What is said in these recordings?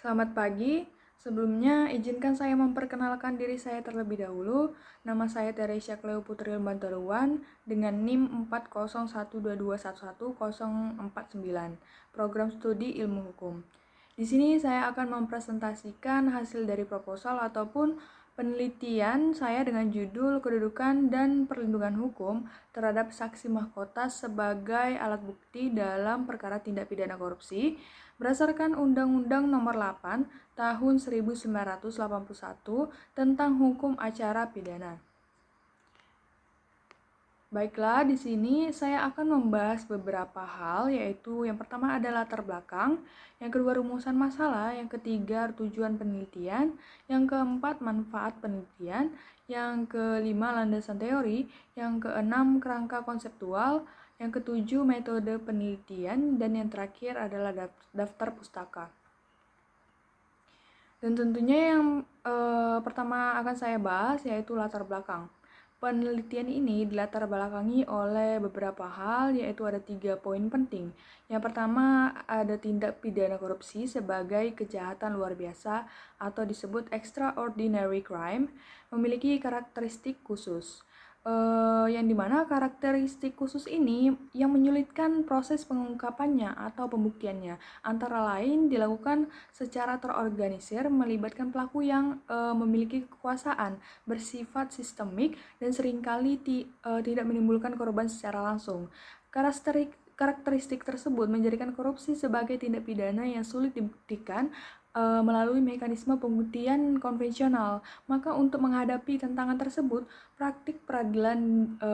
Selamat pagi. Sebelumnya, izinkan saya memperkenalkan diri saya terlebih dahulu. Nama saya Teresia Cleo Putri Bantaruan dengan NIM 40122111049, Program Studi Ilmu Hukum. Di sini saya akan mempresentasikan hasil dari proposal ataupun penelitian saya dengan judul Kedudukan dan Perlindungan Hukum terhadap Saksi Mahkota sebagai alat bukti dalam perkara tindak pidana korupsi berdasarkan Undang-Undang Nomor 8 Tahun 1981 tentang Hukum Acara Pidana. Baiklah, di sini saya akan membahas beberapa hal, yaitu yang pertama adalah latar belakang, yang kedua rumusan masalah, yang ketiga tujuan penelitian, yang keempat manfaat penelitian, yang kelima landasan teori, yang keenam kerangka konseptual, yang ketujuh metode penelitian, dan yang terakhir adalah daftar pustaka. Dan tentunya yang pertama akan saya bahas yaitu latar belakang. Penelitian ini dilatar belakangi oleh beberapa hal, yaitu ada 3 poin penting. Yang pertama, ada tindak pidana korupsi sebagai kejahatan luar biasa atau disebut extraordinary crime, memiliki karakteristik khusus. Yang dimana karakteristik khusus ini yang menyulitkan proses pengungkapannya atau pembuktiannya, antara lain dilakukan secara terorganisir, melibatkan pelaku yang memiliki kekuasaan, bersifat sistemik, dan seringkali tidak menimbulkan korban secara langsung. Karakteristik tersebut menjadikan korupsi sebagai tindak pidana yang sulit dibuktikan melalui mekanisme pembuktian konvensional. Maka untuk menghadapi tantangan tersebut, praktik peradilan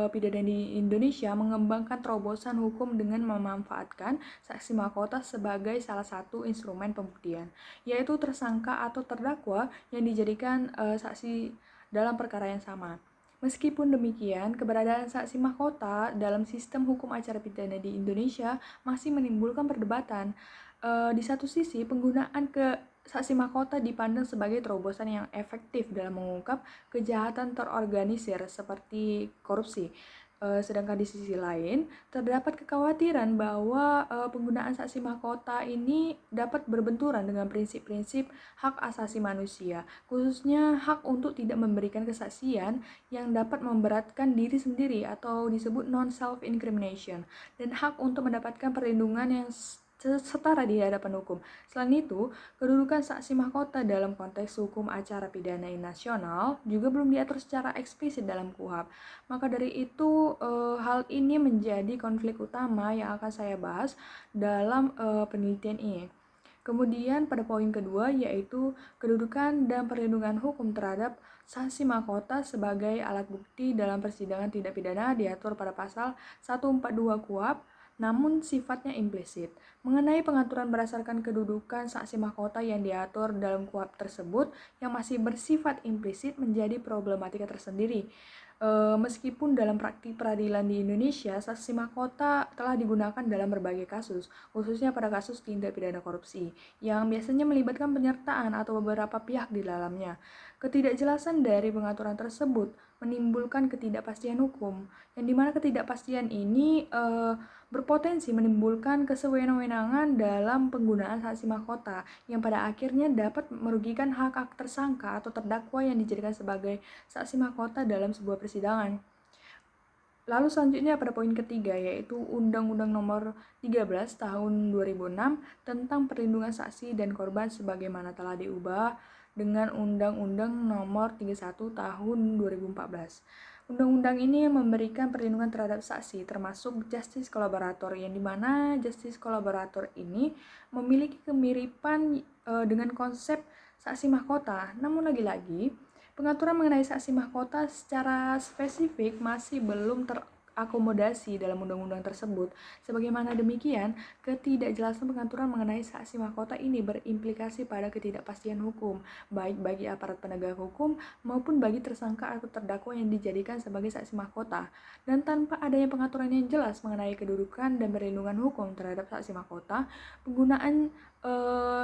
pidana di Indonesia mengembangkan terobosan hukum dengan memanfaatkan saksi mahkota sebagai salah satu instrumen pembuktian, yaitu tersangka atau terdakwa yang dijadikan saksi dalam perkara yang sama. Meskipun demikian, keberadaan saksi mahkota dalam sistem hukum acara pidana di Indonesia masih menimbulkan perdebatan. Di satu sisi, penggunaan saksi mahkota dipandang sebagai terobosan yang efektif dalam mengungkap kejahatan terorganisir seperti korupsi. Sedangkan di sisi lain, terdapat kekhawatiran bahwa penggunaan saksi mahkota ini dapat berbenturan dengan prinsip-prinsip hak asasi manusia, khususnya hak untuk tidak memberikan kesaksian yang dapat memberatkan diri sendiri atau disebut non-self-incrimination, dan hak untuk mendapatkan perlindungan yang setara di hadapan hukum. Selain itu, kedudukan saksi mahkota dalam konteks hukum acara pidana nasional juga belum diatur secara eksplisit dalam KUHP. Maka dari itu, hal ini menjadi konflik utama yang akan saya bahas dalam penelitian ini. Kemudian pada poin kedua yaitu kedudukan dan perlindungan hukum terhadap saksi mahkota sebagai alat bukti dalam persidangan tindak pidana diatur pada pasal 142 KUHP, namun sifatnya implisit. Mengenai pengaturan berdasarkan kedudukan saksi mahkota yang diatur dalam KUHP tersebut yang masih bersifat implisit menjadi problematika tersendiri. Meskipun dalam praktik peradilan di Indonesia, saksi mahkota telah digunakan dalam berbagai kasus, khususnya pada kasus tindak pidana korupsi, yang biasanya melibatkan penyertaan atau beberapa pihak di dalamnya. Ketidakjelasan dari pengaturan tersebut menimbulkan ketidakpastian hukum, yang dimana ketidakpastian ini berpotensi menimbulkan kesewenang-wenangan dalam penggunaan saksi mahkota, yang pada akhirnya dapat merugikan hak-hak tersangka atau terdakwa yang dijadikan sebagai saksi mahkota dalam sebuah persidangan. Lalu selanjutnya pada poin ketiga yaitu Undang-Undang Nomor 13 Tahun 2006 tentang Perlindungan Saksi dan Korban sebagaimana telah diubah dengan Undang-Undang Nomor 31 Tahun 2014. Undang-undang ini memberikan perlindungan terhadap saksi termasuk justice collaborator, yang dimana justice collaborator ini memiliki kemiripan dengan konsep saksi mahkota. Namun lagi-lagi, pengaturan mengenai saksi mahkota secara spesifik masih belum terakomodasi dalam undang-undang tersebut. Sebagaimana demikian, ketidakjelasan pengaturan mengenai saksi mahkota ini berimplikasi pada ketidakpastian hukum, baik bagi aparat penegak hukum maupun bagi tersangka atau terdakwa yang dijadikan sebagai saksi mahkota. Dan tanpa adanya pengaturan yang jelas mengenai kedudukan dan perlindungan hukum terhadap saksi mahkota, penggunaan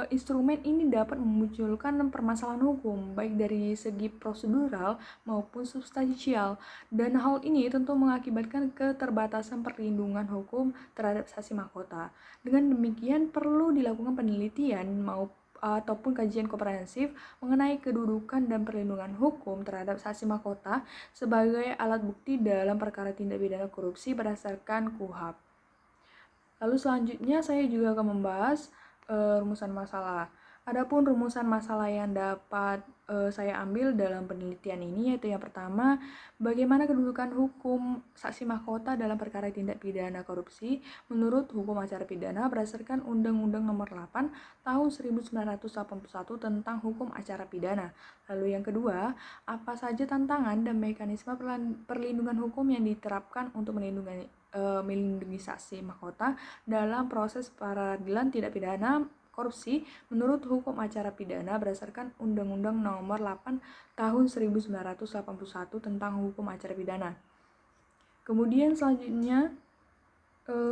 instrumen ini dapat memunculkan permasalahan hukum baik dari segi prosedural maupun substansial, dan hal ini tentu mengakibatkan keterbatasan perlindungan hukum terhadap saksi mahkota. Dengan demikian perlu dilakukan penelitian ataupun kajian komprehensif mengenai kedudukan dan perlindungan hukum terhadap saksi mahkota sebagai alat bukti dalam perkara tindak pidana korupsi berdasarkan KUHP. Lalu selanjutnya saya juga akan membahas rumusan masalah. Adapun rumusan masalah yang dapat saya ambil dalam penelitian ini yaitu yang pertama, bagaimana kedudukan hukum saksi mahkota dalam perkara tindak pidana korupsi menurut hukum acara pidana berdasarkan Undang-Undang Nomor 8 Tahun 1981 tentang hukum acara pidana. Lalu yang kedua, apa saja tantangan dan mekanisme perlindungan hukum yang diterapkan untuk melindungi saksi mahkota dalam proses peradilan tindak pidana korupsi menurut hukum acara pidana berdasarkan Undang-Undang Nomor 8 Tahun 1981 tentang hukum acara pidana. Kemudian selanjutnya,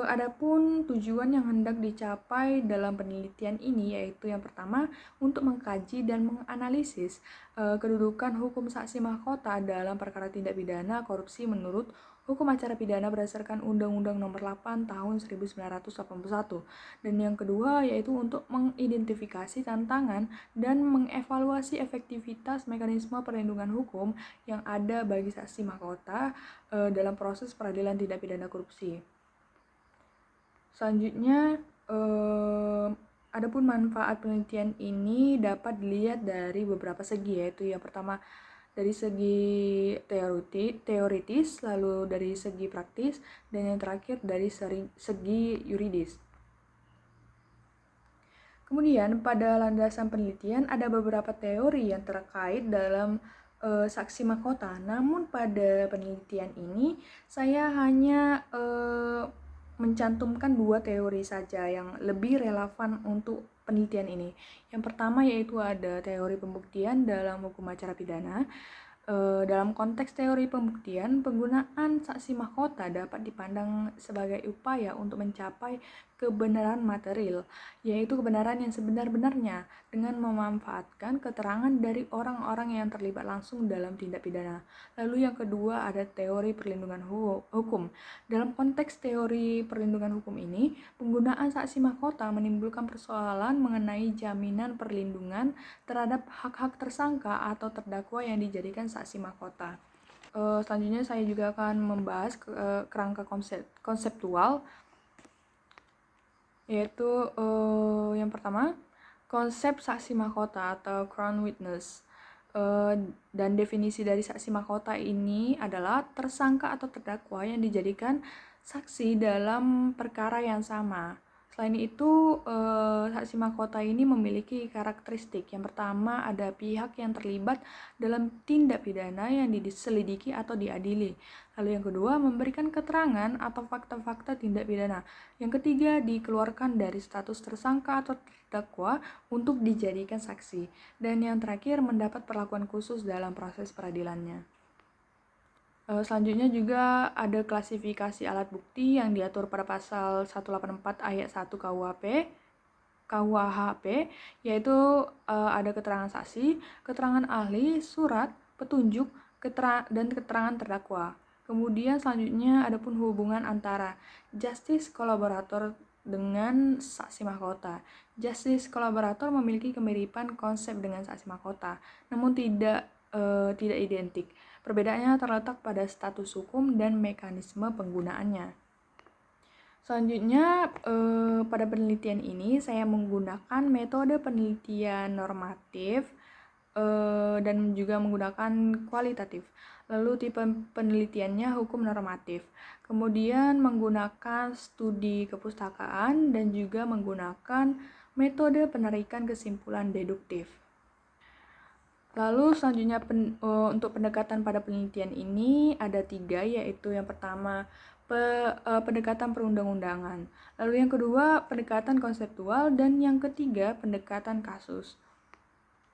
adapun tujuan yang hendak dicapai dalam penelitian ini yaitu yang pertama, untuk mengkaji dan menganalisis kedudukan hukum saksi mahkota dalam perkara tindak pidana korupsi menurut hukum acara pidana berdasarkan Undang-Undang Nomor 8 Tahun 1981. Dan yang kedua yaitu untuk mengidentifikasi tantangan dan mengevaluasi efektivitas mekanisme perlindungan hukum yang ada bagi saksi mahkota dalam proses peradilan tindak pidana korupsi. Selanjutnya, adapun manfaat penelitian ini dapat dilihat dari beberapa segi, yaitu yang pertama dari segi teoritis, lalu dari segi praktis, dan yang terakhir dari segi yuridis. Kemudian pada landasan penelitian ada beberapa teori yang terkait dalam saksi mahkota. Namun pada penelitian ini saya hanya mencantumkan 2 teori saja yang lebih relevan untuk penelitian ini. Yang pertama yaitu ada teori pembuktian dalam hukum acara pidana. Dalam konteks teori pembuktian, penggunaan saksi mahkota dapat dipandang sebagai upaya untuk mencapai kebenaran material, yaitu kebenaran yang sebenar-benarnya dengan memanfaatkan keterangan dari orang-orang yang terlibat langsung dalam tindak pidana. Lalu yang kedua ada teori perlindungan hukum. Dalam konteks teori perlindungan hukum ini, penggunaan saksi mahkota menimbulkan persoalan mengenai jaminan perlindungan terhadap hak-hak tersangka atau terdakwa yang dijadikan saksi mahkota. Selanjutnya saya juga akan membahas kerangka konseptual, yaitu yang pertama, konsep saksi mahkota atau crown witness. Dan definisi dari saksi mahkota ini adalah tersangka atau terdakwa yang dijadikan saksi dalam perkara yang sama. Selain itu, saksi mahkota ini memiliki karakteristik. Yang pertama, ada pihak yang terlibat dalam tindak pidana yang diselidiki atau diadili. Lalu yang kedua, memberikan keterangan atau fakta-fakta tindak pidana. Yang ketiga, dikeluarkan dari status tersangka atau terdakwa untuk dijadikan saksi. Dan yang terakhir, mendapat perlakuan khusus dalam proses peradilannya. Selanjutnya juga ada klasifikasi alat bukti yang diatur pada pasal 184 ayat 1 KUHP, yaitu ada keterangan saksi, keterangan ahli, surat, petunjuk, dan keterangan terdakwa. Kemudian selanjutnya ada pun hubungan antara justice kolaborator dengan saksi mahkota. Justice kolaborator memiliki kemiripan konsep dengan saksi mahkota, namun tidak identik. Perbedaannya terletak pada status hukum dan mekanisme penggunaannya. Selanjutnya, pada penelitian ini saya menggunakan metode penelitian normatif dan juga menggunakan kualitatif. Lalu tipe penelitiannya hukum normatif. Kemudian menggunakan studi kepustakaan dan juga menggunakan metode penarikan kesimpulan deduktif. Lalu selanjutnya untuk pendekatan pada penelitian ini ada 3, yaitu yang pertama pendekatan perundang-undangan, lalu yang kedua pendekatan konseptual, dan yang ketiga pendekatan kasus.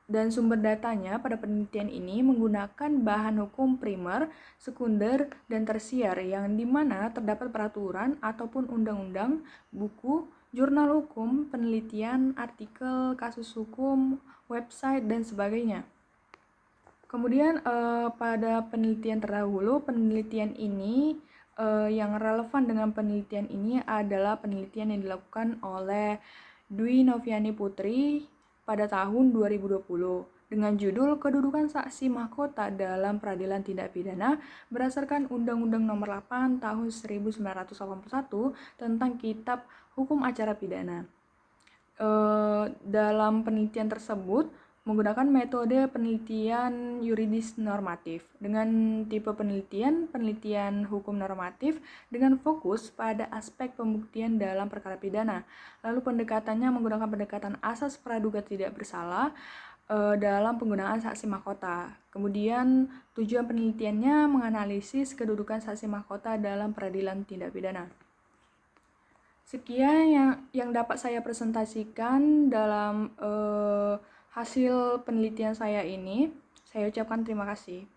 Dan sumber datanya pada penelitian ini menggunakan bahan hukum primer, sekunder, dan tersier yang dimana terdapat peraturan ataupun undang-undang, buku, jurnal hukum, penelitian, artikel, kasus hukum, website, dan sebagainya. Kemudian pada penelitian terdahulu, penelitian ini yang relevan dengan penelitian ini adalah penelitian yang dilakukan oleh Dwi Noviani Putri pada tahun 2020 dengan judul Kedudukan Saksi Mahkota dalam Peradilan Tindak Pidana berdasarkan Undang-Undang Nomor 8 Tahun 1981 tentang Kitab Hukum Acara Pidana. Dalam penelitian tersebut menggunakan metode penelitian yuridis normatif dengan tipe penelitian hukum normatif dengan fokus pada aspek pembuktian dalam perkara pidana. Lalu pendekatannya menggunakan pendekatan asas praduga tidak bersalah dalam penggunaan saksi mahkota. Kemudian tujuan penelitiannya menganalisis kedudukan saksi mahkota dalam peradilan tindak pidana. Sekian yang dapat saya presentasikan dalam hasil penelitian saya ini. Saya ucapkan terima kasih.